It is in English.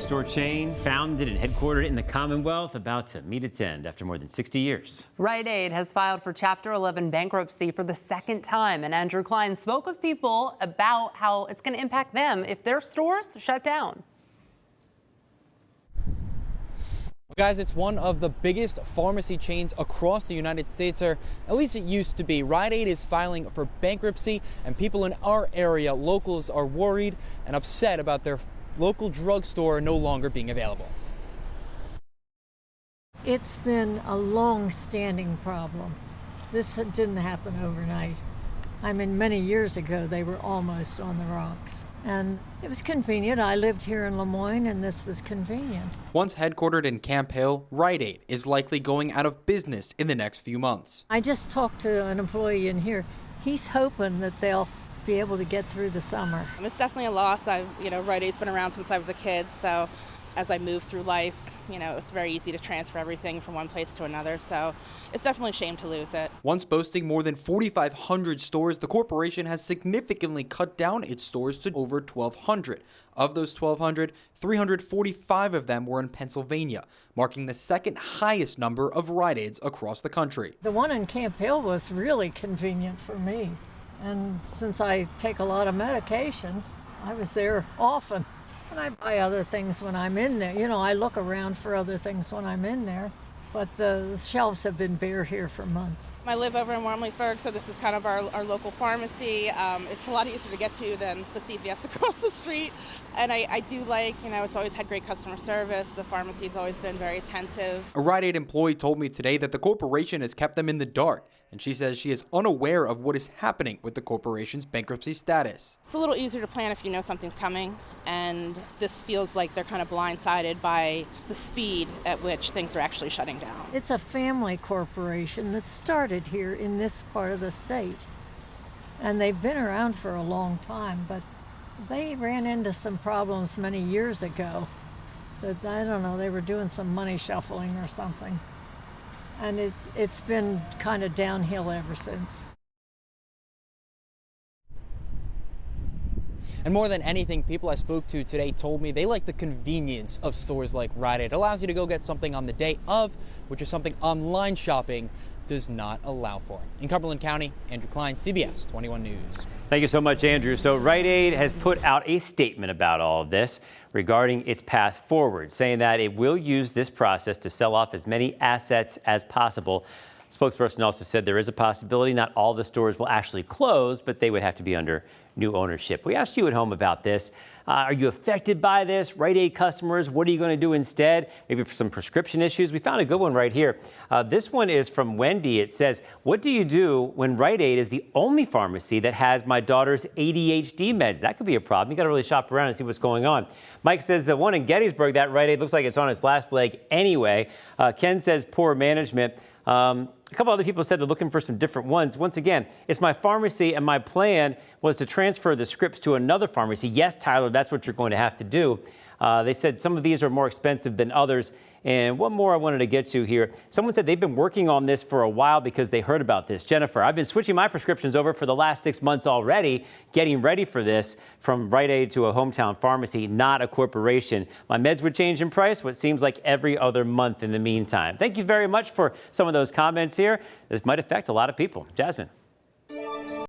drugstore chain, founded and headquartered in the Commonwealth, about to meet its end after more than 60 years. Rite Aid has filed for Chapter 11 bankruptcy for the second time, and Andrew Klein spoke with people about how it's going to impact them if their stores shut down. Guys, it's one of the biggest pharmacy chains across the United States, or at least it used to be. Rite Aid is filing for bankruptcy, and people in our area, locals, are worried and upset about their local drugstore no longer being available. It's been a long-standing problem. This didn't happen overnight. I mean, many years ago, they were almost on the rocks. And it was convenient. I lived here in Lemoyne, and this was convenient. Once headquartered in Camp Hill, Rite Aid is likely going out of business in the next few months. I just talked to an employee in here. He's hoping that they'll be able to get through the summer. It's definitely a loss. Rite Aid's been around since I was a kid, so as I move through life, it's very easy to transfer everything from one place to another, so it's definitely a shame to lose it. Once boasting more than 4,500 stores, the corporation has significantly cut down its stores to over 1,200. Of those 1,200, 345 of them were in Pennsylvania, marking the second highest number of Rite Aids across the country. The one in Camp Hill was really convenient for me, and since I take a lot of medications, I was there often. And I buy other things when I'm in there. I look around for other things when I'm in there, but the shelves have been bare here for months. I live over in Warmleysburg, so this is kind of our local pharmacy. It's a lot easier to get to than the CVS across the street. And I do like, it's always had great customer service. The pharmacy's always been very attentive. A Rite Aid employee told me today that the corporation has kept them in the dark, and she says she is unaware of what is happening with the corporation's bankruptcy status. It's a little easier to plan if you know something's coming, and this feels like they're kind of blindsided by the speed at which things are actually shutting down. It's a family corporation that started here in this part of the state, and they've been around for a long time, but they ran into some problems many years ago that, I don't know, they were doing some money shuffling or something. And it's been kind of downhill ever since. And more than anything, people I spoke to today told me they like the convenience of stores like Rite Aid. It allows you to go get something on the day of, which is something online shopping does not allow for. In Cumberland County, Andrew Klein, CBS 21 News. Thank you so much, Andrew. So Rite Aid has put out a statement about all of this regarding its path forward, saying that it will use this process to sell off as many assets as possible. Spokesperson also said there is a possibility not all the stores will actually close, but they would have to be under new ownership. We asked you at home about this. Are you affected by this? Rite Aid customers, what are you going to do instead? Maybe for some prescription issues? We found a good one right here. This one is from Wendy. It says, what do you do when Rite Aid is the only pharmacy that has my daughter's ADHD meds? That could be a problem. You got to really shop around and see what's going on. Mike says the one in Gettysburg, that Rite Aid looks like it's on its last leg anyway. Ken says poor management. A couple other people said they're looking for some different ones. Once again, it's my pharmacy, and my plan was to transfer the scripts to another pharmacy. Yes, Tyler, that's what you're going to have to do. They said some of these are more expensive than others. And one more I wanted to get to here. Someone said they've been working on this for a while because they heard about this. Jennifer, I've been switching my prescriptions over for the last 6 months already, getting ready for this, from Rite Aid to a hometown pharmacy, not a corporation. My meds would change in price, what seems like every other month in the meantime. Thank you very much for some of those comments here. This might affect a lot of people. Jasmine.